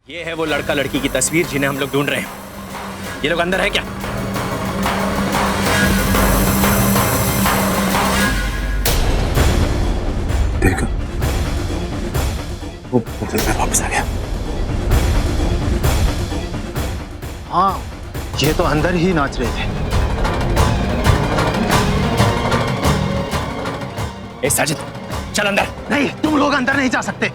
ये है वो लड़का लड़की की तस्वीर जिन्हें हम लोग ढूंढ रहे हैं। ये लोग अंदर है क्या? देखा, वो बदल में वापस आ गया। हाँ, ये तो अंदर ही नाच रहे थे। ए साजिद, चल अंदर। नहीं, तुम लोग अंदर नहीं जा सकते।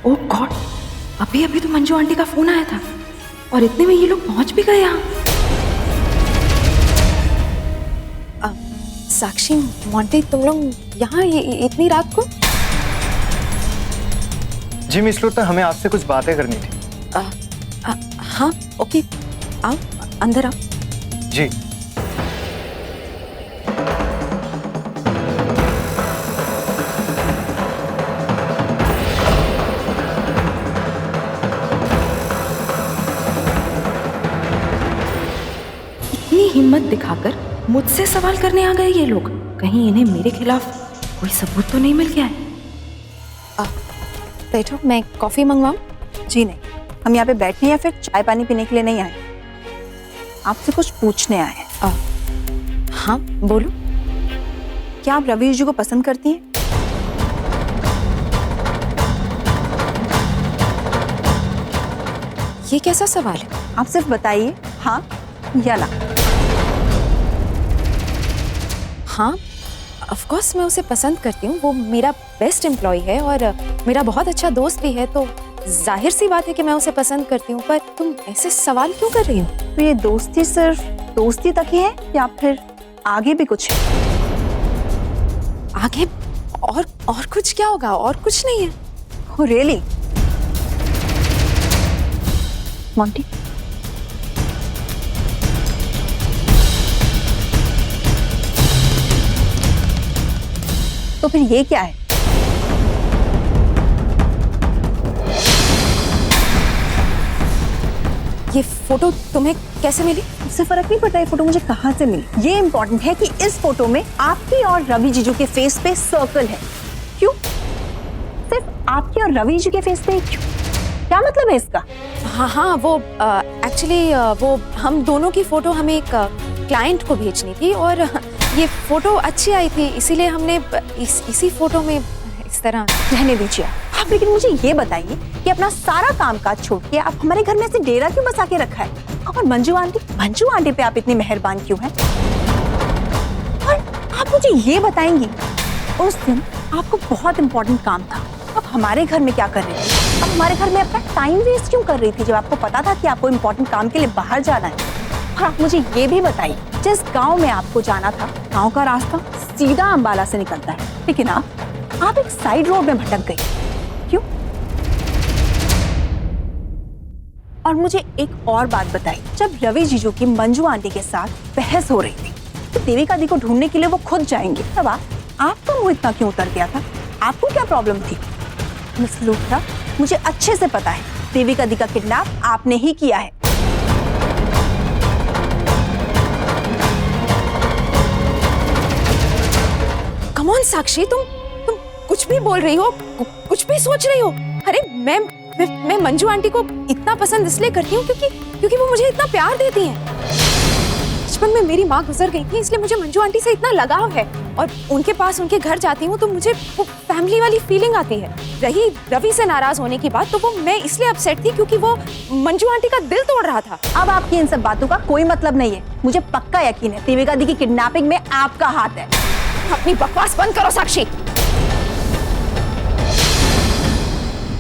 ओह गॉड, अभी अभी तो मंजू आंटी का फोन आया था और इतने में ये लोग पहुंच भी गए यहाँ। साक्षी, मोंटी, तुम लोग यहाँ इतनी रात को? जी मिस लूटना, हमें आपसे कुछ बातें करनी थी। हाँ, ओके, आओ अंदर आओ। जी। इतनी हिम्मत दिखाकर मुझसे सवाल करने आ गए ये लोग। कहीं इन्हें मेरे खिलाफ कोई सबूत तो नहीं मिल गया है? बैठो, मैं कॉफी मंगवाऊं? जी नहीं, हम यहाँ पे बैठने या फिर चाय पानी पीने के लिए नहीं आए, आपसे कुछ पूछने आए हैं। हाँ बोलो। क्या आप रवि जी को पसंद करती हैं? ये कैसा सवाल है? आप सिर्फ बताइए हाँ या ना। हाँ, ऑफ कोर्स मैं उसे पसंद करती हूँ। वो मेरा बेस्ट एम्प्लॉय है और मेरा बहुत अच्छा दोस्त भी है, तो जाहिर सी बात है कि मैं उसे पसंद करती हूँ। पर तुम ऐसे सवाल क्यों कर रही हो? तो ये दोस्ती सिर्फ दोस्ती तक ही है या फिर आगे भी कुछ है? आगे और कुछ क्या होगा? और कुछ नहीं है। Oh, really? मोंटी, तो फिर ये क्या है? ये फोटो तुम्हें कैसे मिली? उससे फर्क नहीं पड़ता ये फोटो मुझे कहाँ से मिली। ये इम्पोर्टेंट है कि इस फोटो में आपकी और रवि जीजू के फेस पे सर्कल है। क्यों? सिर्फ आपके और रवि जी के फेस पे क्यों? क्या मतलब है इसका? हाँ, वो एक्चुअली वो हम दोनों की फोटो हमें एक क्लाइंट को भेजनी थी और ये फोटो अच्छी आई थी, इसीलिए हमने इसी फोटो में इस तरह। रहने दीजिए आप, लेकिन मुझे ये बताइए कि अपना सारा काम काज छोड़ के आप हमारे घर में ऐसे डेरा क्यों बसा के रखा है? और मंजू आंटी पे आप इतनी मेहरबान क्यों हैं? और आप मुझे ये बताएंगी, उस दिन आपको बहुत इंपॉर्टेंट काम था, आप हमारे घर में क्या कर रही थी? आप हमारे घर में अपना टाइम वेस्ट क्यों कर रही थी जब आपको पता था कि आपको इंपॉर्टेंट काम के लिए बाहर जाना है? और आप मुझे ये भी बताइए, जिस गांव में आपको जाना था, गांव का रास्ता सीधा अंबाला से निकलता है, लेकिन आप एक साइड रोड में भटक गई, क्यों? और मुझे एक और बात बताइए, जब रवि जीजू की मंजू आंटी के साथ बहस हो रही थी तो देविका दी को ढूंढने के लिए वो खुद जाएंगे, तब आपका मुंह इतना क्यों उतर गया था? आपको क्या प्रॉब्लम थी? मिस लूथरा, मुझे अच्छे से पता है देविका दी का किडनैप आपने ही किया है। कम ऑन साक्षी, तुम कुछ भी बोल रही हो, कुछ भी सोच रही हो। अरे मैं मंजू आंटी को इतना पसंद इसलिए करती हूँ क्योंकि वो मुझे इतना प्यार देती हैं। बचपन में मेरी माँ गुजर गई थी, इसलिए मुझे मंजू आंटी से इतना लगाव है और उनके पास उनके घर जाती हूँ तो मुझे वो फैमिली वाली फीलिंग आती है। रही रवि से नाराज होने की बात, तो वो मैं इसलिए अपसेट थी क्योंकि वो मंजू आंटी का दिल तोड़ रहा था। अब आपकी इन सब बातों का कोई मतलब नहीं है। मुझे पक्का यकीन है देविका दी की किडनैपिंग में आपका हाथ है। अपनी बकवास बंद करो साक्षी।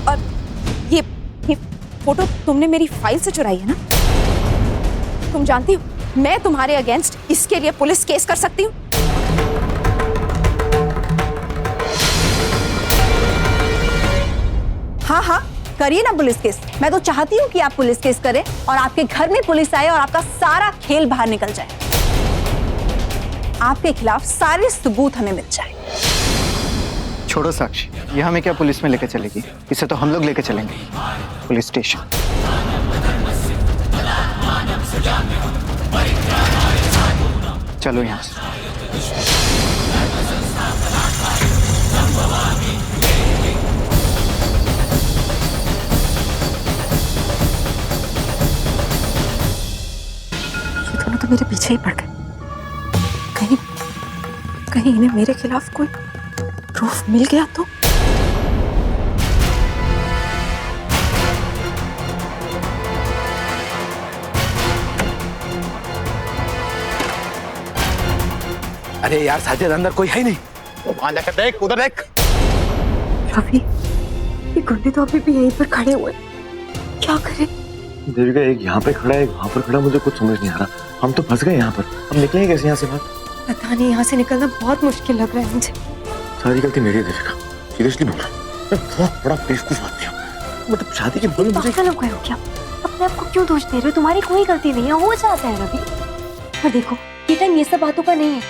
और ये फोटो तुमने मेरी फाइल से चुराई है ना? तुम जानती हो मैं तुम्हारे अगेंस्ट इसके लिए पुलिस केस कर सकती हूँ। हाँ हाँ, करिए ना पुलिस केस। मैं तो चाहती हूँ कि आप पुलिस केस करें और आपके घर में पुलिस आए और आपका सारा खेल बाहर निकल जाए। आपके खिलाफ सारे सबूत हमें मिल जाए। छोड़ो साक्षी, ये हमें क्या पुलिस में लेके चलेगी? इसे तो हम लोग लेके चलेंगे पुलिस स्टेशन। चलो यहाँ से। ये दोनों तो मेरे पीछे ही पड़ गए। कहीं इन्हें मेरे खिलाफ कोई प्रूफ मिल गया तो? अरे यार साजिद, अंदर कोई है नहीं। वहां जाकर देख, उधर देख। रवि, ये गुंडे तो अभी भी यहीं पर खड़े हुए, क्या करें? देविका, एक यहाँ पे खड़ा है, एक वहां पर खड़ा, मुझे कुछ समझ नहीं आ रहा। हम तो फंस गए यहाँ पर। हम निकलेंगे कैसे यहाँ से बाहर? पता नहीं, यहाँ से निकलना बहुत मुश्किल लग रहा है मुझे। सारी गलती मेरी है देविका, सीरियसली बोल रहा हूँ। मैं बहुत बड़ा बेवकूफ आदमी हूँ। मतलब शादी के बोले मुझे। पागल हो गए हो क्या? अपने आप को क्यों दोष दे रहे हो? तुम्हारी कोई गलती नहीं है, हो जाता है रवि। पर देखो, ये टाइम ये सब बातों का नहीं है,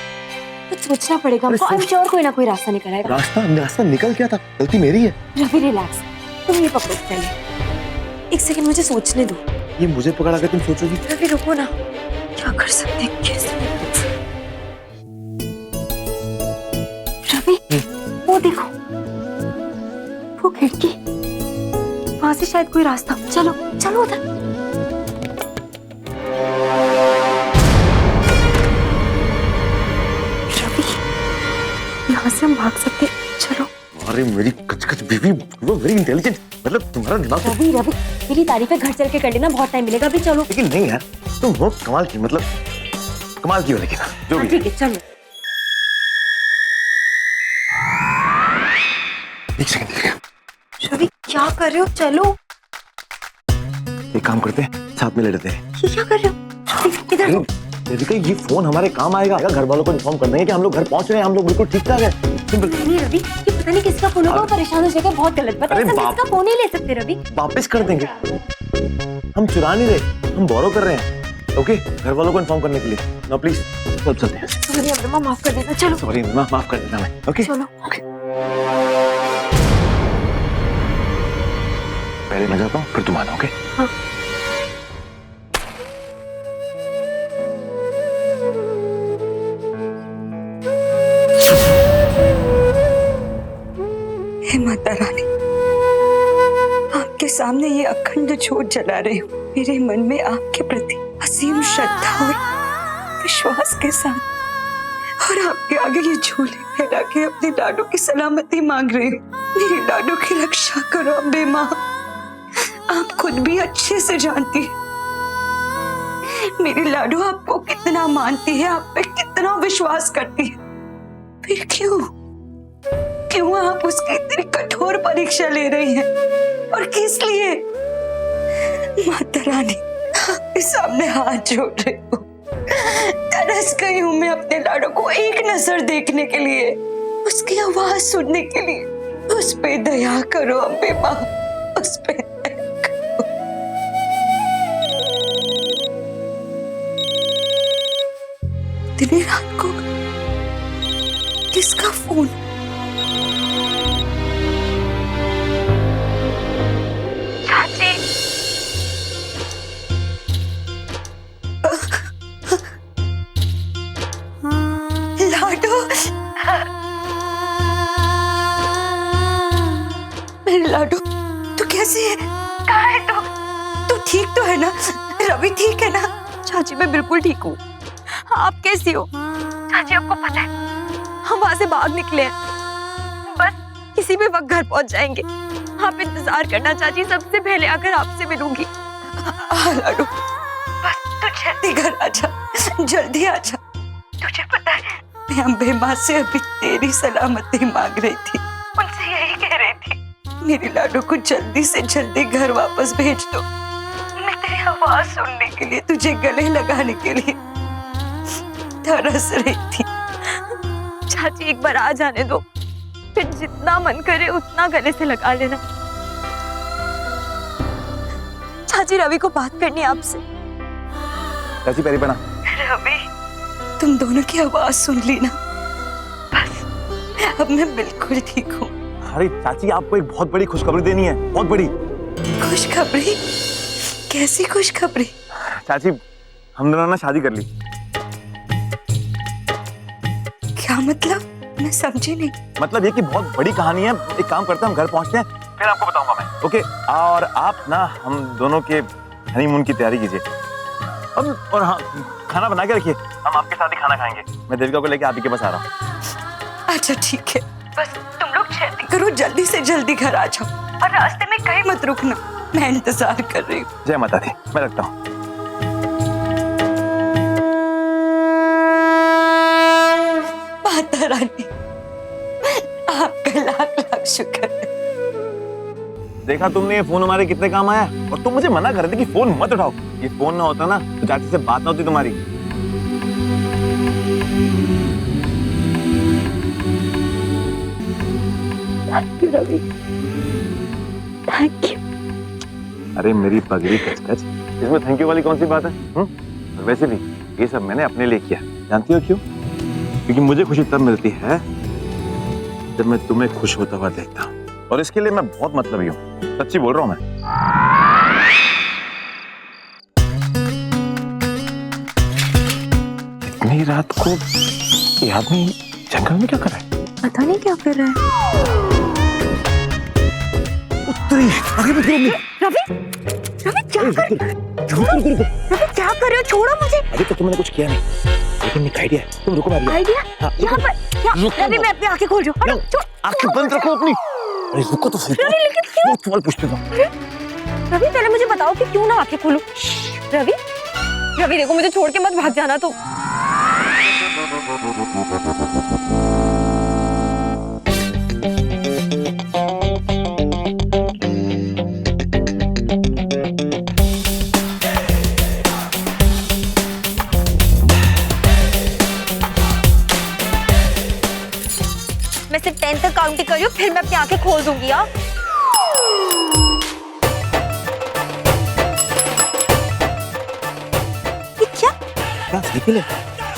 कुछ सोचना पड़ेगा हमको। आई एम श्योर कोई ना कोई रास्ता निकल आएगा। रास्ता निकल गया था, गलती मेरी है। रवि रिलैक्स, तुम ये पकड़ो पहले। एक सेकंड मुझे सोचने दो। ये मुझे पकड़ा के तुम सोचोगी? रवि रुको ना, क्या कर सकते हैं, कैसे? रवि, वो देखो, वो खिड़की, वहां से शायद कोई रास्ता। चलो चलो उधर। रवि, यहाँ से हम भाग सकते हैं, चलो। अरे मेरी कच बीवी, वो वेरी इंटेलिजेंट। मतलब तुम्हारा दिमाग। रवि रवि, मेरी तारीफें घर चल के कर लेना, बहुत टाइम मिलेगा। अभी चलो। लेकिन नहीं यार, तुम हो कमाल की, मतलब कमाल की हो। लेकिन जो भी ठीक है, चलो। एक सेकंड। रवि, क्या कर रहे हो? चलो। एक काम करते हैं, साथ में लड़ते हैं। ये क्या कर रहे हो? रवि, इधर। देविका, ये फोन हमारे काम आएगा। घर वालों को इन्फॉर्म कर देंगे कि हम लोग घर पहुंच रहे हैं, हम लोग बिल्कुल ठीक ठाक है। सिंपल। नहीं रवि, ये पता नहीं किसका फोन होगा, वो परेशान हो जाएगा, बहुत गलत बात है। अरे ऐसा बाप। किसका फोन ही ले सकते रवि। वापस कर देंगे। हम चुरा नहीं रहे, हम बोरो कर रहे हैं। ओके, घर वालों को इन्फॉर्म करने के लिए। ना प्लीज, सब चलते हैं। सॉरी अम्मा, माफ कर देना। चलो सॉरी अम्मा, माफ कर देना मैं। ओके चलो। ओके, पहले मैं जाता हूँ, फिर तुम आना। ओके हाँ। हे माता रानी, आपके सामने ये अखंड ज्योत जला रही हूँ। मेरे मन में आपके प्रति असीम श्रद्धा और विश्वास के साथ, और आपके आगे ये झोले फैला के अपने लाडो की सलामती मांग रही हूँ। मेरे लाडो की रक्षा करो अम्बे माँ। आप खुद भी अच्छे से जानती है मेरी लाडो आपको कितना मानती है, आप पे कितना विश्वास करती है। फिर क्यों आप उसकी इतनी कठोर परीक्षा ले रही हैं? और किस लिए? माता रानी, आपके सामने हाथ जोड़ रही हूँ। तरस गई हूँ मैं अपने लाडो को एक नजर देखने के लिए, उसकी आवाज सुनने के लिए। उस पे दया करो अम्बे माँ, उस पे दया करो। इतनी रात को किसका फोन? लाडो, तू कैसी है? कहाँ है तू ठीक तो है ना? रवि ठीक है ना? चाची मैं बिल्कुल ठीक हूँ। आप कैसी हो? चाची आपको पता है हम वहां से भाग निकले हैं, बस किसी भी वक्त घर पहुंच जाएंगे। आप इंतजार करना चाची, सबसे पहले आकर आपसे मिलूंगी। लाडो, बस तू जल्दी घर आजा, जल्दी आजा। तुझे पता है मैं अम्बे माँ से अभी तेरी सलामती मांग रही थी, उनसे यही कह रही थी मेरे लाडू को जल्दी से जल्दी घर वापस भेज दो। मैं तेरी आवाज सुनने के लिए, तुझे गले लगाने के लिए तरस रही थी। चाची एक बार आ जाने दो, फिर जितना मन करे उतना गले से लगा लेना। चाची रवि को बात करनी है आपसे। चाची पैरी बना। रवि, तुम दोनों की आवाज सुन ली ना, बस अब मैं बिल्कुल ठीक हूँ। अरे चाची आपको एक बहुत बड़ी खुशखबरी देनी है, बहुत बड़ी। खुशखबरी? कैसी खुशखबरी? चाची हम दोनों ने शादी कर ली। क्या मतलब? मैं समझी नहीं। मतलब ये कि बहुत बड़ी कहानी है। एक काम करते हैं, हम घर पहुंचते हैं फिर आपको बताऊंगा मैं। ओके, और आप ना हम दोनों के हनीमून की तैयारी कीजिए। और हाँ, खाना बना के रखिए, हम आपके साथ ही खाना खाएंगे। मैं देविका को लेके आप ही के पास आ रहा हूँ। अच्छा ठीक है, बस तुम लोग जल्दी करो, जल्दी से जल्दी घर आ जाओ और रास्ते में कहीं मत रुकना, मैं इंतजार कर रही हूँ। जय माता दी, मैं रखता हूँ। माता रानी, आपका लाख लाख शुक्र है। देखा तुमने ये फोन हमारे कितने काम आया, और तुम मुझे मना कर रहे थे कि फोन मत उठाओ। ये फोन ना होता ना तो चाची से बात ना होती तुम्हारी। Thank you Ravi, thank you. अरे मेरी पगड़ी कचकच, इसमें थैंक यू वाली कौन सी बात है? और वैसे भी ये सब मैंने अपने लिए किया। जानती हो क्यों? क्योंकि मुझे खुशी तब मिलती है जब मैं तुम्हें खुश होता हुआ देखता हूँ, और इसके लिए मैं बहुत मतलबी हूँ। सच्ची बोल रहा हूँ मैं। इतनी रात को ये आदमी जंगल में क्या कर रहा है? पता नहीं क्या कर रहा है। रवि, रवि क्या कर रहे हो? रवि क्या कर रहे हो? छोड़ो मुझे। अभी तो तुमने कुछ किया नहीं, लेकिन एक आइडिया है। तुम रुको, मैं आइडिया? हाँ, यहाँ पर रवि, मैं अपनी आंखें खोल रही हूँ। आंखें बंद रखो अपनी। अरे रुको तो सही। रवि लेकिन क्यों? सवाल पूछते हो। रवि पहले मुझे बताओ कि क्यों ना आंखें खोलूं। रवि, रवि देखो मुझे छोड़ के मत भाग जाना तो। मैं सिर्फ 10 तक काउंट कर रही हूँ, फिर मैं अपनी आंखें खोल दूंगी। आप क्या साइकिल है?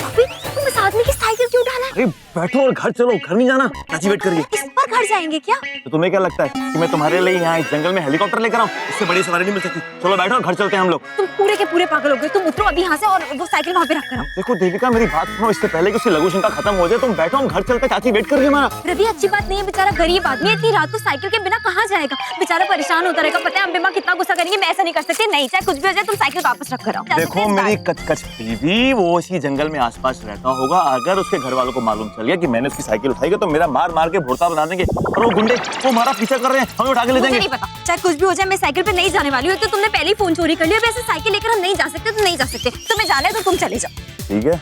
अभी तुम इस आदमी की साइकिल क्यों उठाना है? अरे बैठो और घर चलो, घर नहीं जाना। चाची वेट करिए। इस पर घर जाएंगे क्या? तो तुम्हें क्या लगता है कि मैं तुम्हारे लिए यहाँ इस जंगल में हेलीकॉप्टर लेकर आऊँ? इससे बड़ी सवारी नहीं मिल सकती। चलो बैठो, घर चलते हैं हम लोग। तुम पूरे के पूरे पागल हो गए। तुम उतरो अभी यहाँ से और वो साइकिल वहाँ पे रख कर आओ। देखो देविका, मेरी बात सुनो, इससे पहले कि उसकी लघु शंका खत्म हो जाए तुम बैठो, हम घर चलते हैं। चाची वेट कर रही है हमारा। रवि अच्छी बात नहीं है, बेचारा गरीब आदमी है, इतनी रात को साइकिल के बिना कहाँ जाएगा? बेचारा परेशान होता रहेगा। पता है अम्बे माँ कितना गुस्सा करेंगे। मैं ऐसा नहीं कर सकती। नहीं, चाहे कुछ भी हो जाए, तुम साइकिल वापस रख कर आओ। देखो मेरी कचकच बीवी, वो इसी जंगल में आसपास रहता होगा। अगर उसके घर वालों को मालूम चल गया कि मैंने उसकी साइकिल उठाई है तो मेरा मार मार के भुड़ता बना देंगे, और वो गुंडे वो हमारा पीछा कर रहे हैं, हमें उठा के ले मुझे जाएंगे। नहीं पता, चाहे कुछ भी हो जाए, मैं साइकिल पे नहीं जाने वाली हूँ। तो तुमने पहले ही फोन चोरी कर लिया। वैसे साइकिल लेकर हम नहीं जा सकते तो नहीं जा सकते। तुम्हें जाना है तो तुम चले जाओ। ठीक है,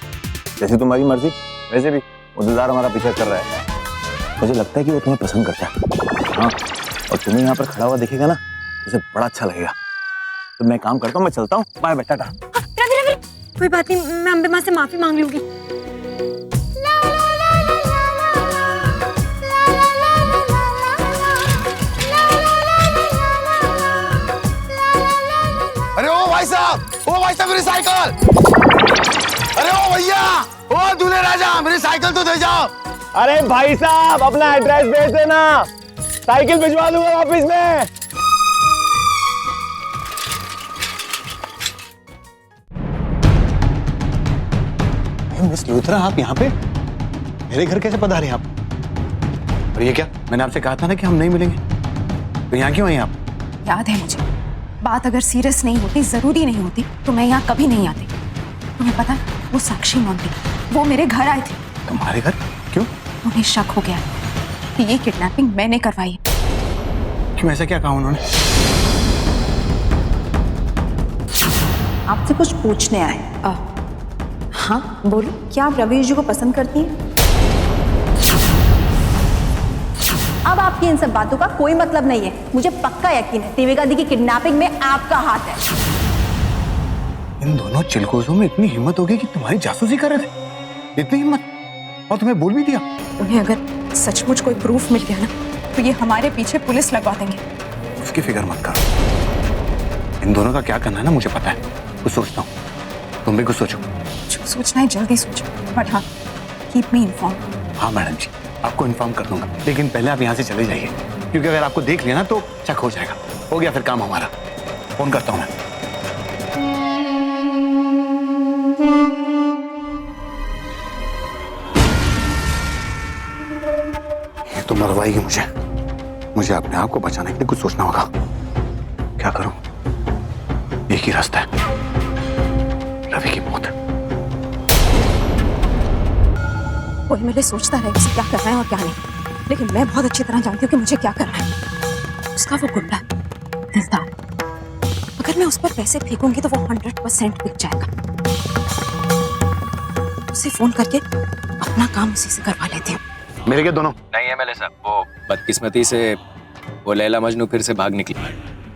जैसी तुम्हारी मर्जी। वैसे भी वो दिलदार हमारा पीछा कर रहा है। मुझे लगता है कि वो तुम्हें पसंद करता है। हाँ, और तुम्हें यहाँ पर खड़ा हुआ दिखेगा ना, उसे बड़ा अच्छा लगेगा। तो मैं काम करता हूँ, मैं चलता हूँ। बाय बेटा। रवि, रवि कोई बात नहीं, मैं अम्बे माँ से माफी मांग लूंगी। अरे ओ भाई साहब मेरी साइकिल! अरे ओ भैया, ओ दूल्हे राजा, मेरी साइकिल तो दे जाओ। अरे भाई साहब, अपना एड्रेस भेज देना, साइकिल भिजवा दूंगा ऑफिस में। मिस लूथरा, आप यहाँ पे? मेरे घर कैसे पधारे आप? और ये क्या, मैंने आपसे कहा था ना कि हम नहीं मिलेंगे, तो यहाँ क्यों आई आप? याद है मुझे, बात अगर सीरियस नहीं होती, जरूरी नहीं होती, तो मैं यहाँ कभी नहीं आती। तुम्हें पता है, वो साक्षी मोंटी, वो मेरे घर आए थे। तुम्हारे घर? क्यों? उन्हें शक हो गया कि ये किडनैपिंग मैंने करवाई है। क्यों, ऐसा क्या कहा उन्होंने? आपसे कुछ पूछने आए। हाँ बोलो, क्या आप रवि जी को पसंद करती हैं? आपकी इन सब बातों का कोई मतलब नहीं है। मुझे पक्का यकीन है देविका दी की किडनैपिंग में आपका हाथ है। इन दोनों चिलकोजों में इतनी हिम्मत हो गई कि तुम्हारी जासूसी कर रहे थे? इतनी हिम्मत? और तुम्हें बोल भी दिया? उन्हें अगर सचमुच कोई प्रूफ मिल गया ना तो ये हमारे पीछे पुलिस लगवा देंगे। उसकी फिक्र मत करो। इन दोनों का क्या करना है ना मुझे पता है। कुछ सोचता हूँ, तुम भी कुछ सोचो। जो सोचना है जल्दी सोचो, बट हाँ, कीप मी इन्फॉर्म। हाँ मैडम जी, आपको इन्फॉर्म कर दूंगा, लेकिन पहले आप यहाँ से चले जाइए, क्योंकि अगर आपको देख लिया ना तो शक हो जाएगा। हो गया फिर काम हमारा। फोन करता हूँ मैं। ये तो मरवाएगी मुझे अपने आप को बचाने के लिए कुछ सोचना होगा। क्या करूं? एक ही रास्ता है, रवि की मौत। कोई मेरे सोचता रहे उसे क्या करना है और क्या नहीं, लेकिन मैं बहुत अच्छी तरह जानती हूँ कि मुझे क्या करना है। उसका वो गुड्डा दिलदार, अगर मैं उस पर पैसे फेंकूंगी तो वो 100% बिक जाएगा। उसे फोन करके अपना काम उसी से करवा लेते हैं। मेरे के दोनों नहीं एमएलए साहब, वो बदकिस्मती से वो लैला मजनू फिर से भाग निकली।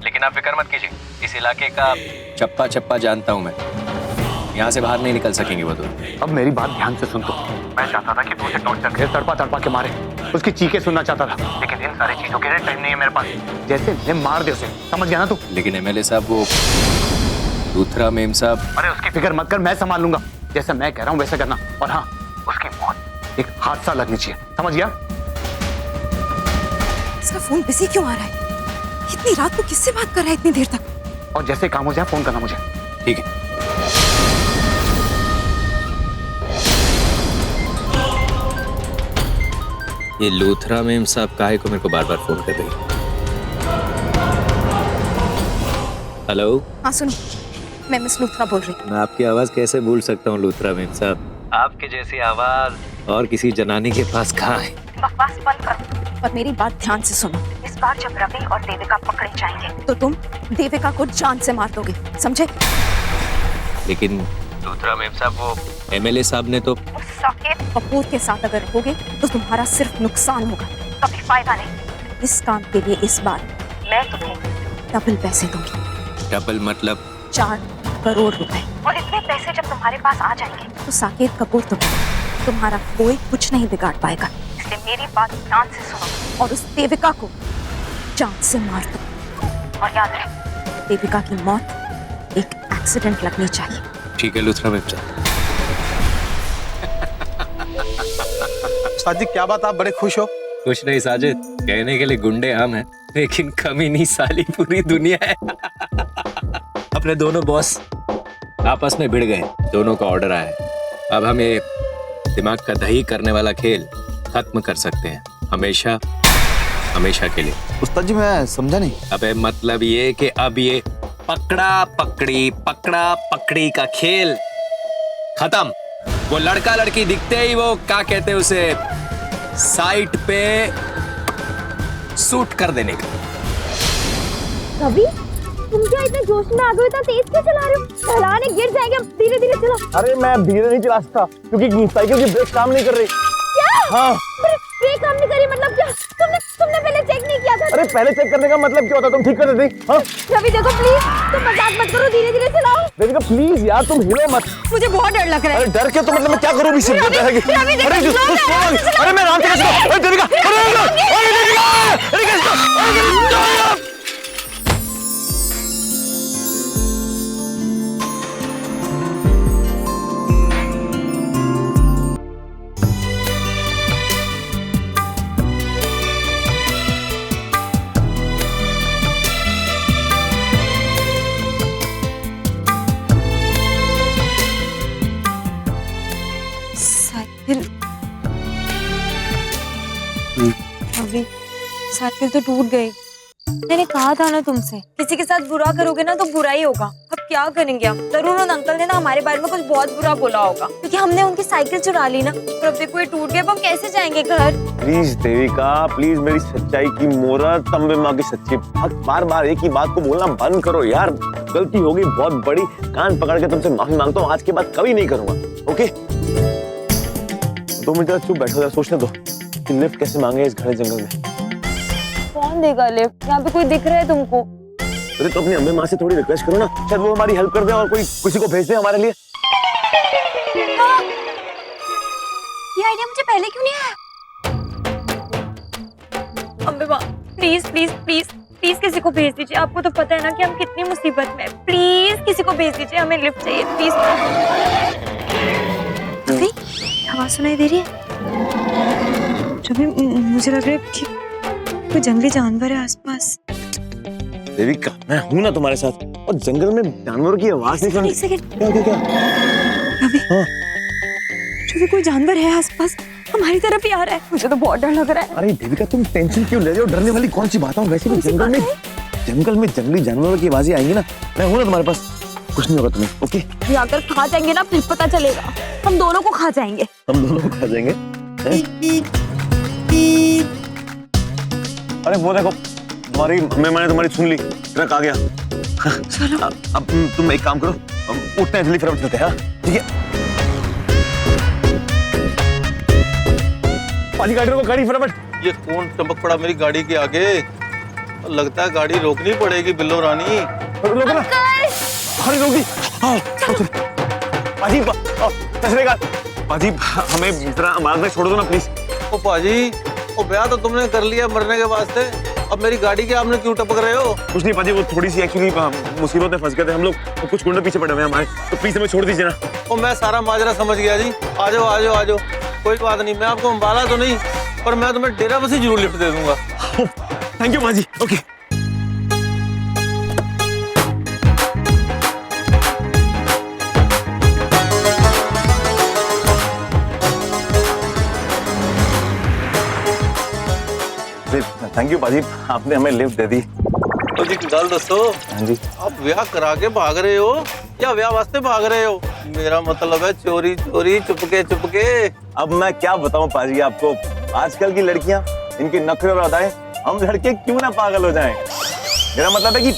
लेकिन आप फिक्र मत कीजिए, इस इलाके का चप्पा चप्पा जानता हूँ मैं। यहाँ से बाहर नहीं निकल सकेंगे वो दोनों। अब मेरी बात ध्यान से सुन तो। मैं चाहता था कि तू उसे टॉर्चर करे, तड़पा के मारे, उसकी चीखें सुनना चाहता था, लेकिन इन सारी चीजों के लिए टाइम नहीं है मेरे पास। जैसे मैं मार दे उसे, समझ गया ना तू? लेकिन एमएलए साहब वो लूथरा मेम साहब। अरे उसकी फिक्र मत कर, मैं संभाल लूंगा। जैसे मैं कह रहा हूँ वैसे करना। और हाँ, उसकी मौत एक हादसा लगनी चाहिए, समझ गया? इसका फोन बिजी क्यों आ रहा है? इतनी रात को किससे बात कर रहा है इतनी देर तक? और जैसे काम हो जाए फोन करना मुझे। ठीक है। ये लूथरा मेम साहब काहे को मेरे को बार बार फोन कर रही है? हेलो। हाँ सुनो, मैं मिस लूथरा बोल रही हूँ। मैं आपकी आवाज कैसे भूल सकता हूँ लूथरा मेम साहब? आपके जैसी आवाज और किसी जनानी के पास कहाँ है? बकवास बंद करो और मेरी बात ध्यान से सुनो। इस बार जब रवि और देविका पकड़े जाएंगे तो तुम देविका को जान से मार दोगे, समझे? लेकिन लूथरा मेम साहब वो एमएलए साहब ने तो साकेत कपूर के साथ अगर रहोगे तो तुम्हारा सिर्फ नुकसान होगा, कभी फायदा नहीं। इस काम के लिए इस बार मैं तुम्हें डबल पैसे दूंगी। डबल मतलब? 4 करोड़ रुपए। और इतने पैसे जब तुम्हारे पास आ जाएंगे तो साकेत कपूर तुम्हारा कोई कुछ नहीं बिगाड़ पाएगा। इसलिए मेरी बात ध्यान से सुनो और उस देविका को जान से मार दो। और याद रहे, देविका की मौत एक एक्सीडेंट लगनी चाहिए। ठीक है लूथरा मेम साहब। उस्ताद जी क्या बात, आप बड़े खुश हो? कुछ नहीं साजिद, कहने के लिए गुंडे हम हैं, लेकिन कमी नहीं साली पूरी दुनिया है। अपने दोनों बॉस आपस में भिड़ गए, दोनों का ऑर्डर आया है। अब हम ये दिमाग का दही करने वाला खेल खत्म कर सकते हैं, हमेशा हमेशा के लिए। उस्ताद जी मैं समझा नहीं। अबे मतलब ये कि अब ये पकड़ा पकड़ी का खेल खत्म। वो लड़का लड़की दिखते ही वो क्या कहते हैं उसे, साइट पे सूट कर देने का। रवि, तुम क्या इतने जोश में आ गए हो? इतना तेज क्यों चला रहे हो? ढलाने गिर जाएंगे, अब धीरे धीरे चला। अरे मैं धीरे नहीं चला सकता क्योंकि साइकिल की ब्रेक काम नहीं कर रही। क्या? हाँ। ब्रेक काम नहीं करी मतलब क्या? तुमने पहले चेक नहीं किया था? अरे पहले चेक करने का मतलब क्या होता? तुम ठीक कर देती। हाँ? रवि देखो प्लीज, तुम मजाक मत करो, धीरे धीरे चलाओ। देविका प्लीज यार, तुम हिलो मत। मुझे बहुत डर लग रहा है। अरे डर के तो मतलब मैं क्या करूं? भी सिर्फ डर है कि अरे मैं आराम से चला। अरे देविका, अरे देविका, अरे कैसे? साइकिल तो टूट गई। मैंने कहा था ना तुमसे, किसी के साथ बुरा करोगे ना तो बुरा ही होगा। अब क्या करेंगे हम? जरूर उन अंकल ने ना हमारे बारे में कुछ बहुत बुरा बोला होगा, क्योंकि हमने उनकी साइकिल चुरा ली ना। और अब देखो ये टूट गया, अब हम कैसे जाएंगे घर? प्लीज देविका, प्लीज मेरी सच्चाई की मोहरत, तंबे माँ की सच्ची भक्त, बार बार एक ही बात को बोलना बंद करो यार। गलती हो गई बहुत बड़ी, कान पकड़ के तुमसे माफी मांगता हूँ, आज के बाद कभी नहीं करूंगा। ओके 2 मिनट चुप बैठो, सोचने दो कि लिफ्ट कैसे मांगे इस घने जंगल में। कौन देगा लिफ्ट? यहाँ पे कोई दिख रहा है तुमको? अरे तो अपनी अम्मी माँ से थोड़ी रिक्वेस्ट करो ना, शायद वो हमारी हेल्प कर दे और कोई किसी को भेज दे हमारे लिए। ये आइडिया मुझे पहले क्यों नहीं आया? अम्बे माँ, प्लीज प्लीज प्लीज प्लीज किसी को भेज दीजिए। आपको तो पता है ना कि हम कितनी मुसीबत में हैं। प्लीज किसी को भेज दीजिए, हमें लिफ्ट चाहिए प्लीज। अभी आवाज सुनाई दे रही है? रवि, मुझे लग रहा है कि कोई जंगली जानवर है आसपास। देविका, मैं हूं ना तुम्हारे साथ, और जंगल में जानवरों की आवाज नहीं सुन। एक सेकंड। क्या क्या क्या? रवि, हाँ। रवि, कोई जानवर है आसपास, हमारी तरफ ही आ रहा है। मुझे तो बहुत डर लग रहा है। अरे देविका, तुम टेंशन क्यों ले रही हो? डरने वाली कौन सी बात है? वैसे भी जंगल में जंगली जानवरों की आवाजें आएंगी ना, मैं हूं ना तुम्हारे पास, कुछ नहीं होगा तुम्हें। ओके? ये अगर खा जाएंगे ना फिर पता चलेगा, हम दोनों को खा जाएंगे। हम दोनों को खा जाएंगे? अरे वो देखो, तुम्हारी मैंने तुम्हारी सुन ली, ट्रक आ गया। चलो। अब तुम एक काम करो, उठते हैं, जल्दी फटाफट चलते हैं। हाँ ठीक है। पाजी गाड़ी रोको, गाड़ी फटाफट। ये कौन टपक पड़ा मेरी गाड़ी के आगे? लगता है गाड़ी रोकनी पड़ेगी बिल्लो रानी। रोको ना। अरे रोक दी। हाँ, पाजी, चलेगा। पाजी, हमें जरा मार्ग में छोड़ दो ना प्लीज। ओ पाजी, ओ ब्याह तो तुमने कर लिया मरने के वास्ते, अब मेरी गाड़ी के आपने क्यों टपक रहे हो? कुछ नहीं पाजी, वो थोड़ी सी एक्चुअली मुसीबत में फंस गए थे हम लोग, तो कुछ गुंडे पीछे पड़े हुए हैं हमारे, तो प्लीज हमें छोड़ दीजिए ना। ओ मैं सारा माजरा समझ गया जी। आ जाओ आ जाओ आ जाओ, कोई बात नहीं, मैं आपको अंबाला तो नहीं, पर मैं तुम्हें डेरा बसी जरूर लिफ्ट दे दूंगा। थैंक यू पाजी। ओके। थैंक यू पाजी, आपने हमें लिफ्ट दे दी। तो जी गल दसो, हाँ जी। आप ब्याह करा के भाग रहे हो या ब्याह वास्ते भाग रहे हो? मेरा मतलब है चोरी चोरी चुपके चुपके। अब मैं क्या बताऊं पाजी आपको, आजकल की लड़कियां, इनके नखरे और अदाएं, हम लड़के क्यों ना पागल हो जाएं। मेरा मतलब है कि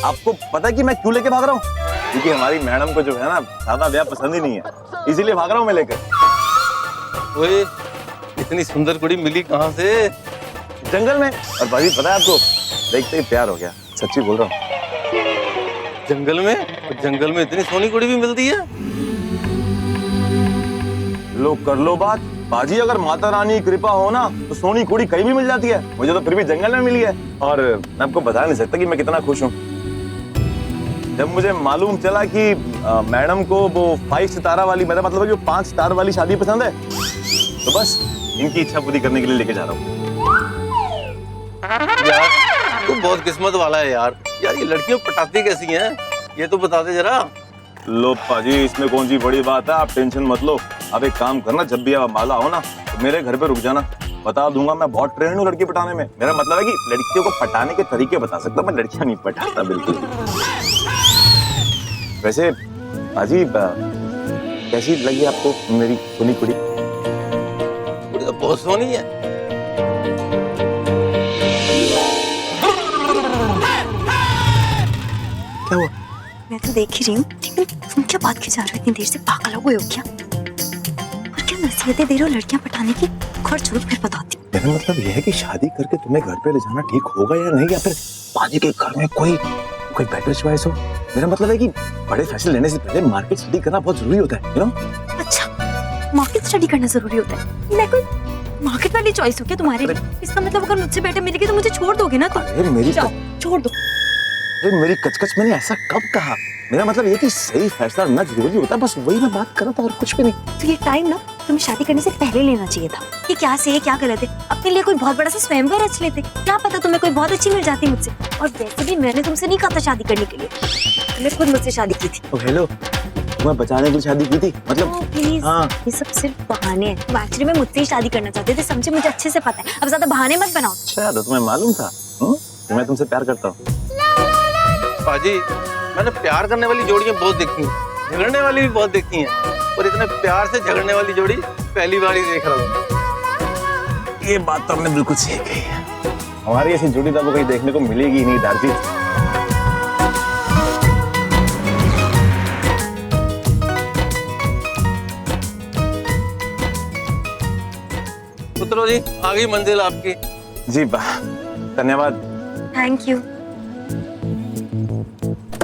आपको पता है कि मैं क्यों लेके भाग रहा हूँ? क्योंकि हमारी मैडम को जो है ना सादा ब्याह पसंद ही नहीं है, इसीलिए भाग रहा हूँ मैं लेकर। ओए, इतनी सुंदर कुड़ी मिली कहाँ से? जंगल में। और पाजी पता है आपको, देखते ही प्यार हो गया, सच्ची बोल रहा हूँ। जंगल में? जंगल में इतनी सोनी कुड़ी भी मिलती है? लो कर लो बात बाजी, अगर माता रानी की कृपा हो ना तो सोनी कुड़ी कहीं भी मिल जाती है। मुझे तो फिर भी जंगल में मिली है, और मैं आपको बता नहीं सकता कि मैं कितना खुश हूँ। जब मुझे मालूम चला कि मैडम को वो 5 सितारा वाली, मेरा मतलब है जो 5 स्टार वाली शादी पसंद है, तो बस इनकी इच्छा पूरी करने के लिए लेके जा रहा हूँ। यार तू बहुत किस्मत वाला है यार। यार ये लड़कियां पटाती कैसी हैं, ये तो बता दे जरा। लो पाजी, इसमें कौन सी बड़ी बात है, आप टेंशन मत लो। अब एक काम करना, जब भी आप माला हो ना तो मेरे घर पे रुक जाना, बता दूंगा। मैं बहुत ट्रेंड हूँ लड़की पटाने में। मेरा मतलब है कि लड़कियों को पटाने के तरीके बता सकता, मैं लड़कियां नहीं पटाता बिल्कुल। वैसे पाजी, कैसी लगी आपको मेरी सोनी कुड़ी? कुड़ी तो बहुत सोनी है। क्या हुआ? मैं तो देख ही रही हूँ, लेकिन तुम क्या बात की जा रहे हो? इतनी देर से पागल हो गए हो क्या? और क्या नसीहतें दे रहे हो लड़कियां पटाने की? घर छोड़ो, फिर बताती हूँ। मेरा मतलब यह है कि शादी करके तुम्हें घर पे ले जाना ठीक होगा या नहीं, या फिर पाजी के घर में कोई बेटर चॉइस हो। मेरा मतलब है कि बड़े फैसले लेने से पहले मार्केट स्टडी करना बहुत जरूरी होता है, यू नो? अच्छा, मार्केट स्टडी करना जरूरी होता है? मैं कोई मार्केट वाली चॉइस हो क्या तुम्हारी? इसका मतलब अगर मुझसे बेटर मिलेगी तो मुझे छोड़ दोगे ना तुम? अरे मेरी जाओ, छोड़ दो। अरे मेरी कचकच, मैंने ऐसा कब कहा? मेरा मतलब ये कि सही फैसला ना जरूरी होता है, बस वही मैं बात कर रहा था और कुछ भी नहीं। तो ये टाइम ना तुम्हें शादी करने से पहले लेना चाहिए था। कि क्या सही है क्या गलत है, अपने लिए कोई बहुत बड़ा सा स्वयंवर रच लेते। क्या पता तुम्हें कोई बहुत अच्छी मिल जाती मुझसे। और वैसे भी मैंने तुमसे नहीं कहा था शादी करने के लिए, तुमने खुद मुझसे शादी की थी। ओ हेलो, तुम्हें बचाने के लिए शादी की थी मतलब? प्लीज, हाँ। ये सब सिर्फ बहाने हैं। एक्चुअली मैं मुझसे ही शादी करना चाहते थे, समझे? मुझे अच्छे से पता है, अब ज्यादा बहाने मत बनाओ। अच्छा, तो तुम्हें मालूम था कि मैं तुमसे प्यार करता हूँ? पाजी, मैंने प्यार करने वाली जोड़ियां बहुत देखी हैं, झगड़ने वाली भी बहुत देखी हैं, और इतने प्यार से झगड़ने वाली जोड़ी पहली बार ही देख रहा हूँ। ये बात तो हमने बिल्कुल सही कही है। हमारी ऐसी जोड़ी तो आपको कहीं देखने को मिलेगी ही नहीं दारजी। उतरो जी, आ गई मंजिल आपकी। जी धन्यवाद। Thank you.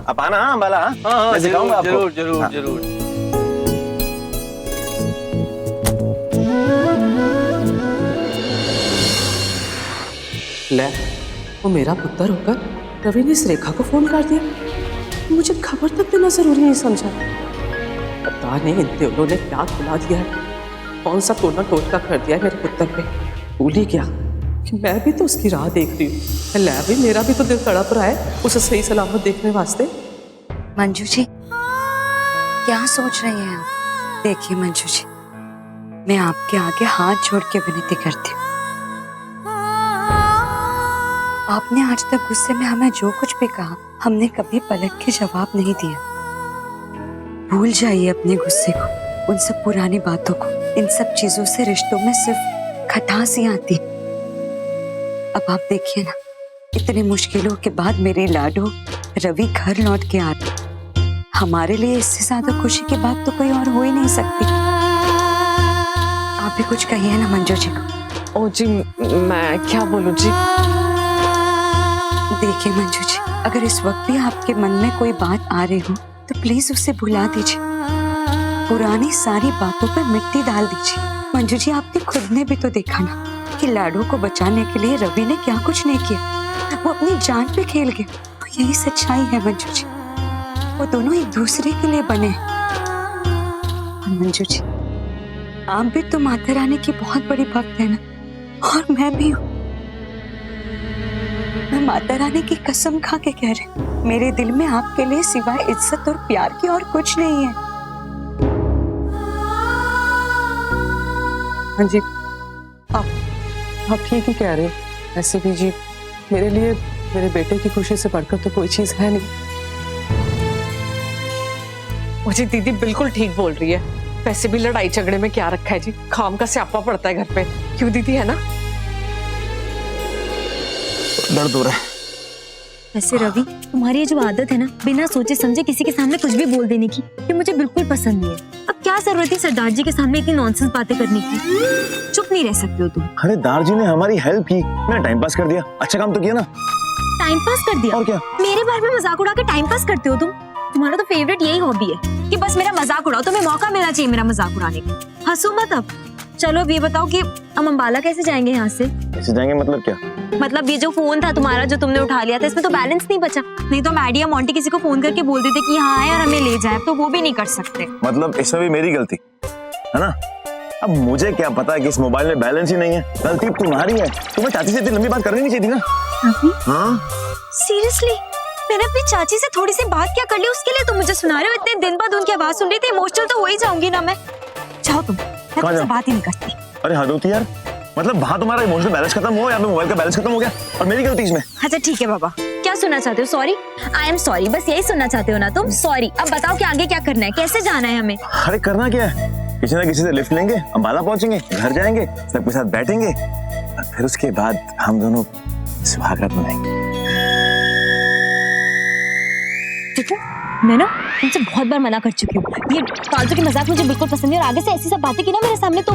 आप आना हाँ अंबाला। हाँ मैं सिखाऊंगा आपको। जरूर जरूर हाँ। जरूर। ले, वो मेरा पुत्र होकर रवि ने इस रेखा को फोन कर दिया। मुझे खबर तक देना जरूरी नहीं समझा। पता नहीं इन दोनों ने क्या खुला दिया है, कौन सा टोना टोटका कर दिया है मेरे पुत्र पे। भूल ही गया कि मैं भी तो उसकी राह देख रही हूँ। ले भी, मेरा भी तो दिल तड़प रहा है उसे सही सलामत देखने वास्ते। मंजू जी, क्या सोच रही हैं आप? देखिए मंजू जी, मैं आपके आगे हाथ जोड़ के विनती करती हूँ। आपने आज तक गुस्से में हमें जो कुछ भी कहा, हमने कभी पलट के जवाब नहीं दिया। भूल जाइए अपने गुस्से को, उन सब पुरानी बातों को। इन सब चीजों से रिश्तों में सिर्फ खटास ही आती। अब आप देखिए ना, इतनी मुश्किलों के बाद मेरी लाडो रवि घर लौट के आ रही। हमारे लिए इससे ज्यादा खुशी की बात तो कोई और हो ही नहीं सकती। आप भी कुछ कहिए ना मंजू जी को। ओ जी, मैं क्या बोलूं जी। देखिए मंजू जी, अगर इस वक्त भी आपके मन में कोई बात आ रही हो तो प्लीज उसे भुला दीजिए। पुरानी सारी बातों पर मिट्टी डाल दीजिए। मंजू जी, आपने खुद ने भी तो देखा ना कि लाडो को बचाने के लिए रवि ने क्या कुछ नहीं किया। वो अपनी जान पे खेल गए। तो यही सच्चाई है मंजू जी, वो दोनों एक दूसरे के लिए बने। और मंजू जी, आप भी तो माता रानी की बहुत बड़ी भक्त है ना, और मैं भी हूँ। मैं माता रानी की कसम खा के कह रही हूँ, मेरे दिल में आपके लिए सिवाय इज्जत और प्यार की और कुछ नहीं है। हाँ जी, आप ठीक ही कह रहे हो। ऐसे भी जी, मेरे लिए मेरे बेटे की खुशी से बढ़कर तो कोई चीज है नहीं। मुझे दीदी बिल्कुल ठीक बोल रही है। वैसे भी लड़ाई झगड़े में क्या रखा है जी, खाम का स्यापा पड़ता है घर पे। क्यों दीदी, है ना? दर्द हो रहा है। वैसे रवि, तुम्हारी ये जो आदत है ना बिना सोचे समझे किसी के सामने कुछ भी बोल देने की, ये मुझे बिल्कुल पसंद नहीं है। अब क्या जरूरत है सरदार जी के सामने इतनी नॉनसेंस बातें करने की? चुप नहीं रह सकते हो तुम। अरे दार जी ने हमारी हेल्प की, मैंने टाइम पास कर दिया। अच्छा काम तो किया ना। टाइम पास कर दिया? और क्या? मेरे बारे में मजाक उड़ा के टाइम पास करते हो तुम? तुम्हारा तो फेवरेट यही हॉबी है कि बस मेरा मजाक उड़ाओ। तुम्हें मौका मिलना चाहिए मेरा मजाक उड़ाने का। हंसो मत अब। चलो अब ये बताओ कि हम अंबाला कैसे जाएंगे यहाँ से? कैसे जाएंगे मतलब क्या? मतलब ये जो फोन था तुम्हारा जो तुमने उठा लिया था, इसमें तो बैलेंस नहीं बचा। नहीं तो मैडी या मोंटी किसी को फोन करके बोल देते कि यहाँ आए और हमें ले जाए, तो वो भी नहीं कर सकते। मतलब इसमें भी मेरी गलती है ना? अब मुझे क्या पता है कि इस मोबाइल में बैलेंस ही नहीं है। गलती तुम्हारी है। तुम्हें चाची से इतनी लंबी बात करनी नहीं चाहिए थी ना। हाँ सीरियसली, मैंने अपनी चाची से थोड़ी सी बात क्या कर ली उसके लिए तुम मुझे सुना रहे हो? इतने दिन बाद उनकी आवाज सुन रही थी, इमोशनल तो हो ही जाऊंगी ना मैं। जाओ तुम, मैं तुमसे बात ही नहीं करती। अरे हद होती यार। मतलब वहाँ तुम्हारा इमोशनल बैलेंस खत्म हुआ, यहाँ पे मोबाइल का बैलेंस खत्म हो गया और मेरी गलती इसमें। अच्छा ठीक है बाबा, क्या सुनना चाहते हो? सॉरी, आई एम सॉरी, बस यही सुनना चाहते हो ना तुम? सॉरी। अब बताओ कि आगे क्या करना है, कैसे जाना है हमें? अरे करना क्या है, किसी ना किसी से लिफ्ट लेंगे, अंबाला पहुंचेंगे, घर जाएंगे, सबके साथ बैठेंगे और फिर उसके बाद हम दोनों स्वागत मनाएंगे। देखो, मैं ना तुमसे बहुत बार मना कर चुकी हूँ। ये फालतू की मजाक मुझे बिल्कुल पसंद नहीं, और आगे से ऐसी सब बातें की ना मेरे सामने तो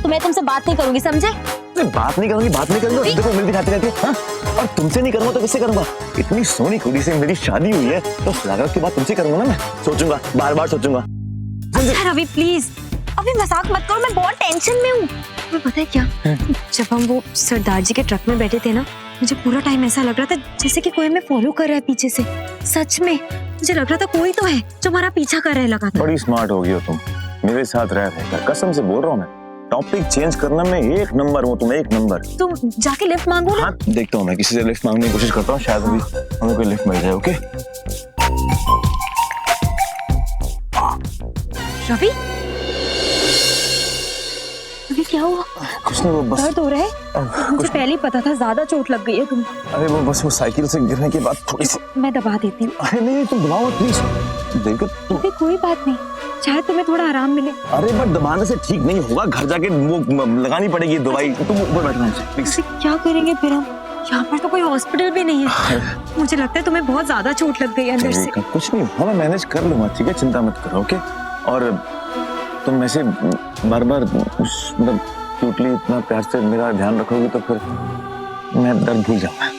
मैं तुमसे बात नहीं करूंगी, समझे? बात नहीं करूंगी, बात नहीं करूंगा। देखो मिलती खाती रहती है। हाँ? और तुमसे नहीं करूंगा तो किससे करूंगा? इतनी सोनी कुड़ी से मेरी शादी हुई है तो स्वागत के बाद तुमसे करूंगा ना। मैं सोचूंगा, बार बार सोचूंगा। अच्छा रवि प्लीज, अभी मजाक मत करो, मैं बहुत टेंशन में हूँ। तुम्हें पता है क्या, जब हम वो सरदार जी के ट्रक में बैठे थे ना, मुझे पूरा टाइम ऐसा लग रहा था जैसे कि कोई हमें फॉलो कर रहा है पीछे से। सच में मुझे लग रहा था कोई तो है जो हमारा पीछा कर रहे लगा था। बड़ी स्मार्ट हो गई हो तुम, मेरे साथ रह रहकर। कसम से बोल रहा हूँ मैं, टॉपिक चेंज करना में एक नंबर हूँ। तुम एक नंबर। तुम जाके लिफ्ट मांगो ना। हाँ देखता हूँ, मैं किसी से लिफ्ट मांगने की कोशिश करता हूँ, शायद हमें कोई लिफ्ट मिल जाए। ओके रवि, अभी क्या हुआ? कुछ नहीं, वो बस दर्द हो रहा है? मुझे पहले ही पता था ज्यादा चोट लग गई है तुम। अरे वो बस वो साइकिल से गिरने के बाद थोड़ी सी। मैं दबा देती हूँ। अरे नहीं तुम दबाओ प्लीज। देखो तुम। अभी कोई बात नहीं, शायद तुम्हें थोड़ा आराम मिले। अरे बट दबाने से ठीक नहीं होगा, घर जाके वो लगानी पड़ेगी दवाई। तुम ऊपर बैठना प्लीज। क्या करेंगे फिर हम? यहाँ पर तो कोई हॉस्पिटल भी नहीं है। मुझे लगता है तुम्हें बहुत ज्यादा चोट लग गई अंदर से। कुछ नहीं हुआ, मैं मैनेज कर लूंगा, ठीक है? चिंता मत करो। ओके, और तुम ऐसे बार बार मतलब क्यूटली इतना प्यार से मेरा ध्यान रखोगी तो फिर मैं दर्द भूल जाऊंगा।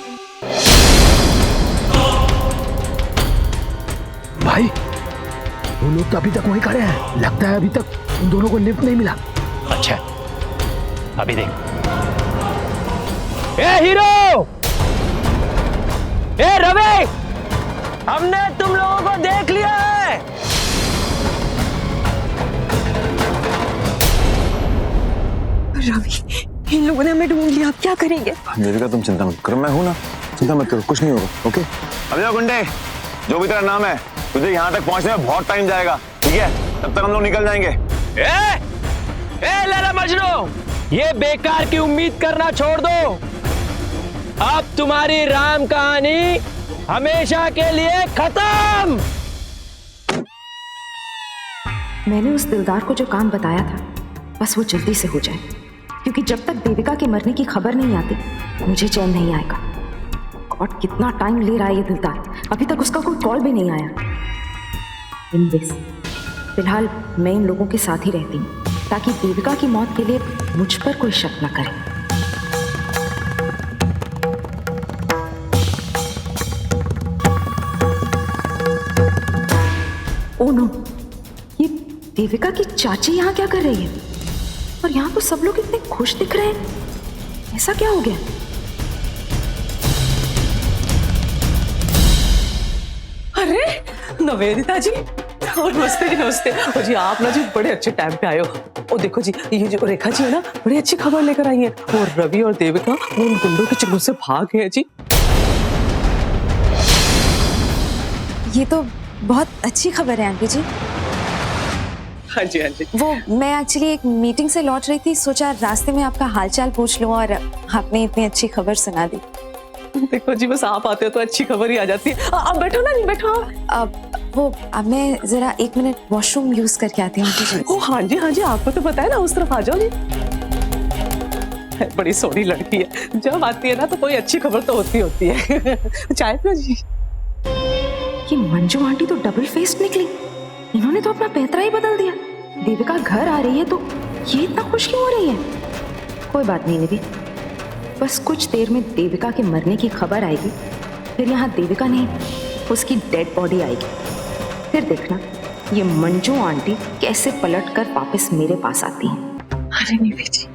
भाई वो लोग तो अभी तक वहीं खड़े हैं, लगता है अभी तक उन दोनों को लिफ्ट नहीं मिला। अच्छा अभी देख। ए हीरो, ए रवि, हमने तुम लोगों को देख लिया है। रवि, इन लोगों ने हमें ढूंढ लिया, अब क्या करेंगे? देविका तुम चिंता मत करो, मैं हूं ना, चिंता मत करो, कुछ नहीं होगा। ओके अबे गुंडे, जो भी तेरा नाम है, तुझे यहाँ तक पहुँचने में बहुत टाइम जाएगा, ठीक है? तब तक हम लोग निकल जाएंगे। ए लैला मजनू, ये बेकार की उम्मीद करना छोड़ दो। अब तुम्हारी राम कहानी हमेशा के लिए खत्म। मैंने उस दिलदार को जो काम बताया था, बस वो जल्दी से हो जाए, क्योंकि जब तक देविका के मरने की खबर नहीं आती मुझे चैन नहीं आएगा। गॉड, कितना टाइम ले रहा है ये दिलदार, अभी तक उसका कोई कॉल भी नहीं आया। इन दिस, फिलहाल मैं इन लोगों के साथ ही रहती हूँ, ताकि देविका की मौत के लिए मुझ पर कोई शक न करे। ओ नो, ये देविका की चाची यहाँ क्या कर रही है? और यहाँ तो सब लोग इतने खुश दिख रहे हैं, ऐसा क्या हो गया? अरे नवेदिता जी, और नमस्ते जी, नमस्ते। और जी आप ना जी बड़े अच्छे टाइम पे आए हो। और देखो जी, ये जो रेखा जी है ना, बड़ी अच्छी खबर लेकर आई है। और रवि और देविका उन गुंडों के चंगुल से भाग गए जी। ये तो बहुत अच्छी खबर है आंटी जी। हाँ जी, हाँ जी। वो मैं एक्चुअली एक मीटिंग से लौट रही थी, सोचा रास्ते में आपका हालचाल पूछ लूं, और आपने इतनी अच्छी खबर सुना दी। देखो जी, बस आप आते हो तो अच्छी खबर ही आ जाती है। आप बैठो ना, नहीं बैठो अब मैं जरा 1 मिनट वॉशरूम यूज करके आती हूँ आंटी जी। ओ हाँ जी, हाँ जी, आपको तो पता है ना, उस तरफ आ जाओ जी। बड़ी सोनी लड़की है, जब आती है ना तो कोई अच्छी खबर तो होती है। चाय पियो जी। ये मंजू आंटी तो डबल फेस्ड निकली, इन्होंने तो अपना पैंतरा ही बदल दिया। देविका घर आ रही है तो ये इतना खुश क्यों हो रही है? कोई बात नहीं निधि, बस कुछ देर में देविका के मरने की खबर आएगी, फिर यहाँ देविका नहीं, उसकी डेड बॉडी आएगी। फिर देखना ये मंजू आंटी कैसे पलटकर वापस मेरे पास आती हैं। अरे निधि जी,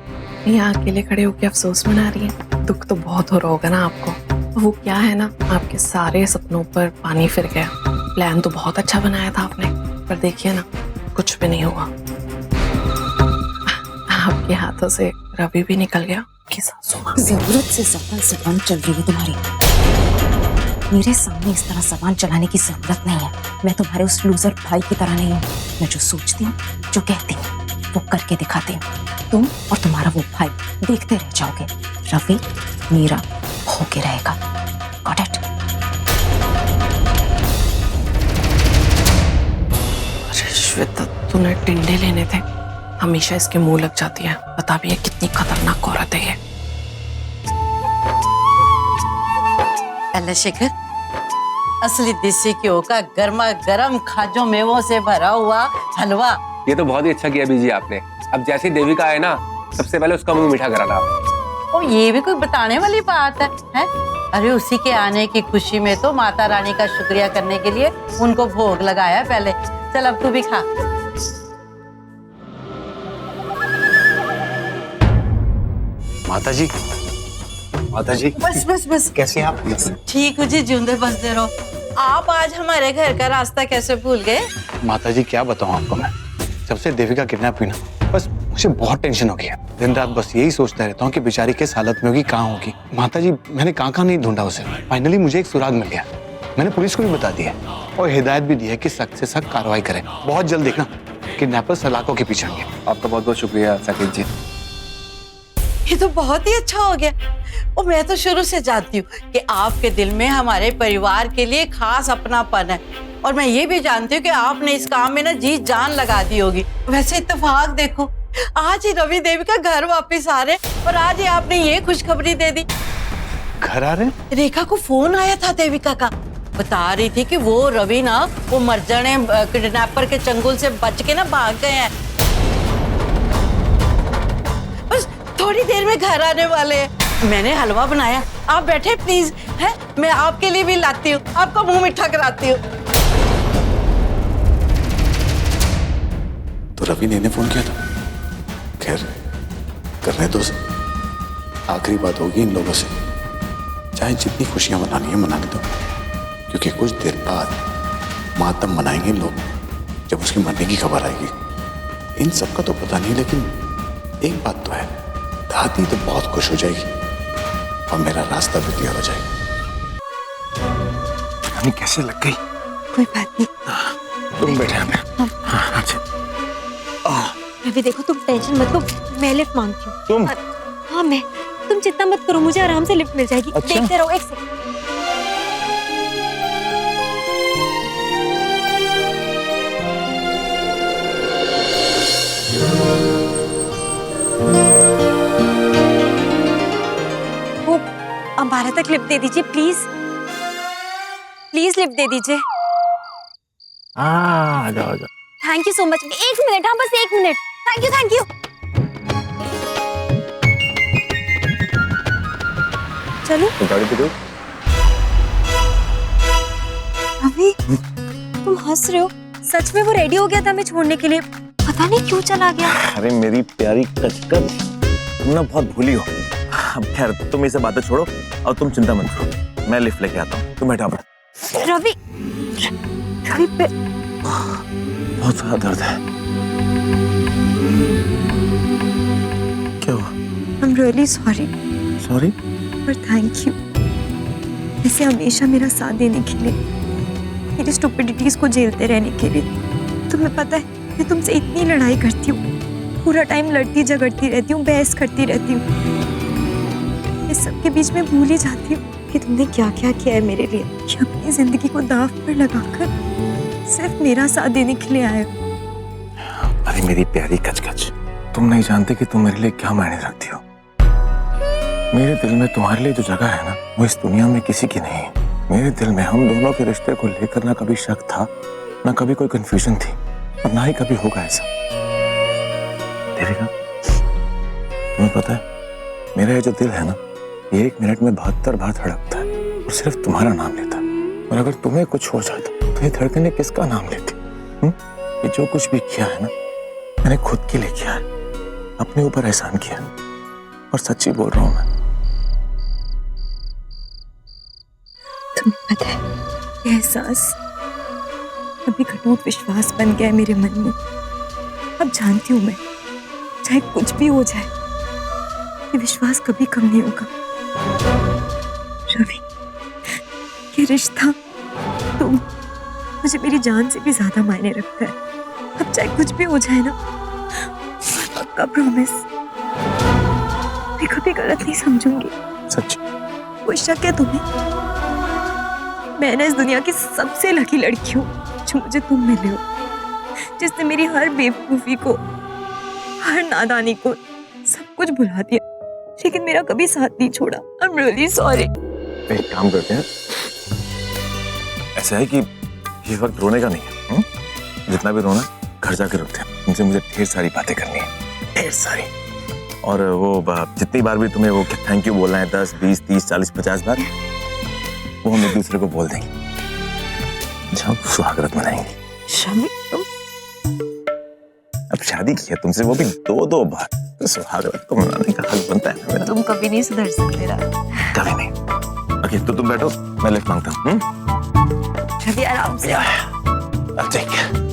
यहाँ अकेले खड़े होकर अफसोस मना रही है, दुख तो बहुत हो रहा होगा ना आपको। वो क्या है ना, आपके सारे सपनों पर पानी फिर गया। प्लान तो बहुत अच्छा बनाया था आपने, पर देखिए ना, कुछ भी नहीं हुआ। आपके हाथों से रवि भी निकल गया। जरूरत से ज्यादा जुबान चल रही है तुम्हारी। मेरे सामने इस तरह जबान चलाने की जरूरत नहीं है। मैं तुम्हारे उस लूजर भाई की तरह नहीं हूँ। मैं जो सोचती हूँ, जो कहती हूँ, वो करके दिखाती हूँ। तुम और तुम्हारा वो भाई देखते रह जाओगे। रवि मेरा होके रहेगा। Got it? अरे श्वेता, तूने टिंडे लेने थे, हमेशा इसके मुंह लग जाती है। बता भी है कितनी खतरनाक औरत है ये। अल्लाह शिखर, असली देसी घ्यो का गर्मा गर्म खाजों मेवों से भरा हुआ हलवा। ये तो बहुत ही अच्छा किया बीजी आपने। अब जैसे ही देविका आए ना, सबसे पहले उसका मुंह मीठा कराना। और ये भी कोई बताने वाली बात है? अरे उसी के आने की खुशी में तो माता रानी का शुक्रिया करने के लिए उनको भोग लगाया पहले। चल अब तू भी खा। माता जी, माता जी। बस बस बस, कैसे हैं आप? ठीक हो जी, जिंदे बसते रहो। आप आज हमारे घर का रास्ता कैसे भूल गए? माता जी क्या बताऊं आपको मैं, जब से देविका किडनैप हुई ना, बस मुझे बहुत टेंशन हो गया। दिन रात बस यही सोचता रहता हूँ कि बेचारी किस हालत में होगी, कहाँ होगी। माता जी मैंने कहाँ नहीं ढूंढा उसे, फाइनली मुझे एक सुराग मिल गया। मैंने पुलिस को भी बता दिया और हिदायत भी दी है कि सख्त से सख्त कार्रवाई करें। बहुत जल्द देखना किडनैपर सलाखों के पीछे होंगे। आपका बहुत बहुत शुक्रिया साकिब जी। ये तो बहुत ही अच्छा हो गया। और मैं तो शुरू से जानती हूँ कि आपके दिल में हमारे परिवार के लिए खास अपनापन है, और मैं ये भी जानती हूँ कि आपने इस काम में ना जी जान लगा दी होगी। वैसे इत्तेफाक देखो, आज ही रवि देवी का घर वापस आ रहे, और आज ही आपने ये खुशखबरी दे दी। घर आ रहे? रेखा को फोन आया था देविका का, बता रही थी कि वो रवि ना, वो मर्जने किडनैपर के चंगुल से बच के ना भाग गए हैं। बस थोड़ी देर में घर आने वाले हैं। मैंने हलवा बनाया, आप बैठे प्लीज, है मैं आपके लिए भी लाती हूँ, आपका मुंह मीठा कराती हूँ। तो रवि ने इन्हें फोन किया था। खैर करने दो, आखिरी बात होगी इन लोगों से। चाहे जितनी खुशियां मनानी है मनाने दो, क्योंकि कुछ देर बाद मातम मनाएंगे लोग जब उसके मरने की खबर आएगी। इन सबका तो पता नहीं, लेकिन एक बात तो है, दादी तो बहुत खुश हो जाएगी और मेरा रास्ता भी क्लियर हो जाएगा। हमें कैसे लग गई? कोई बात नहीं। तुम बैठे यहाँ पे। हाँ, अच्छा। रवि देखो, तुम टेंशन मत लो, मैं लिफ्ट मांगती हूँ। तुम? हाँ मैं। तुम चिंता मत करो, मुझे आराम से लिफ्ट मिल जाएगी। अच्छा? देखते रहो, एक सेकंड। वो अम्बारा तक लिफ्ट दे दीजिए प्लीज। प्लीज लिफ्ट दे दीजिए। आ जाओ जाओ। Thank you so much. एक मिनट, हाँ बस 1 minute. Thank you thank you. चलो। गाड़ी पे गई? अभी तुम हंस रहे हो? सच में वो रेडी हो गया था मैं छोड़ने के लिए, पता नहीं क्यों चला गया। अरे मेरी प्यारी कचकच, तुम ना बहुत भूली हो। अब खैर तुम ये सब बातें छोड़ो और तुम चिंता मत करो, मैं लिफ्ट लेके आता हूँ। तुम बैठा पड़ा। रवि, रवि पे बहुत सारा दर्द है। क्या हुआ? I'm really sorry। सॉरी? पर थैंक यू ऐसे हमेशा मेरा साथ देने के लिए, मेरी स्टुपिडिटीज को झेलते रहने के लिए। तुम्हें पता है मैं तुमसे इतनी लड़ाई करती हूँ, पूरा टाइम लड़ती झगड़ती रहती हूँ, बहस करती रहती हूँ। इस सब के बीच में भूल ही जाती हूँ कि तुमने क्या क्या किया है मेरे लिए, कि अपनी जिंदगी को दांव पर लगाकर सिर्फ मेरा साथ देने के लिए आए हो। अरे मेरी प्यारी कचकच, तुम नहीं जानते कि तुम मेरे लिए क्या मायने रखती हो। मेरे दिल में तुम्हारे लिए जो जगह है ना, वो इस दुनिया में किसी की नहीं है। मेरे दिल में हम दोनों के रिश्ते को लेकर ना कभी शक था, ना कभी कोई कंफ्यूजन थी, और ना ही कभी होगा ऐसा। देविका, तुम्हें पता है मेरा ये जो दिल है ना, ये 1 मिनट में 72 बार धड़कता है और सिर्फ तुम्हारा नाम लेता है। और अगर तुम्हें कुछ हो जाता तो ये धड़कने किसका नाम लेती? ये जो कुछ भी किया है ना, मैंने खुद के लिए किया है, अपने ऊपर एहसान किया है, और सच्ची बोल रहा हूं मैं। तुम्हें पता है ये एहसास अभी अटूट विश्वास बन गया है मेरे मन में। अब जानती हूँ मैं, चाहे कुछ भी हो जाए, ये विश्वास कभी कम नहीं होगा। रवि, ये रिश्ता तुम मुझे मेरी जान से भी ज्यादा मायने रखता है। अब चाहे कुछ भी हो जाए ना, पक्का प्रॉमिस, मैं कभी गलत नहीं समझूंगी। सच? कोई शक है तुम्हें? मैं ना इस दुनिया की सबसे लकी लड़की हूँ जो मुझे तुम मिले हो, जिसने मेरी हर बेवकूफी को, हर नादानी को, सब कुछ भुला दिया, लेकिन मेरा कभी साथ नहीं छोड़ा। I'm really sorry। एक काम करते हैं, ऐसा है कि ये वक्त रोने का नहीं है। जितना भी रोना घर जाकर रोते हैं। तुमसे मुझे ढेर सारी बातें करनी है, ढेर सारी। और वो जितनी बार भी तुम्हें वो थैंक यू बोलना है, 10, 20, 30, 40, 50 बार, वो हम एक दूसरे को बोल देंगे जब सुहागरात मनाएंगे। शमी, तुम अब शादी की है तुमसे, वो भी 2-2 बार, तो सुहागरात को मनाने का हक बनता है ना मेरा। तुम कभी नहीं सुधर सकते रवि। कभी नहीं। ओके, तो तुम बैठो, मैं लिफ्ट मांगता हूँ। रवि आराम से। अब ठीक है।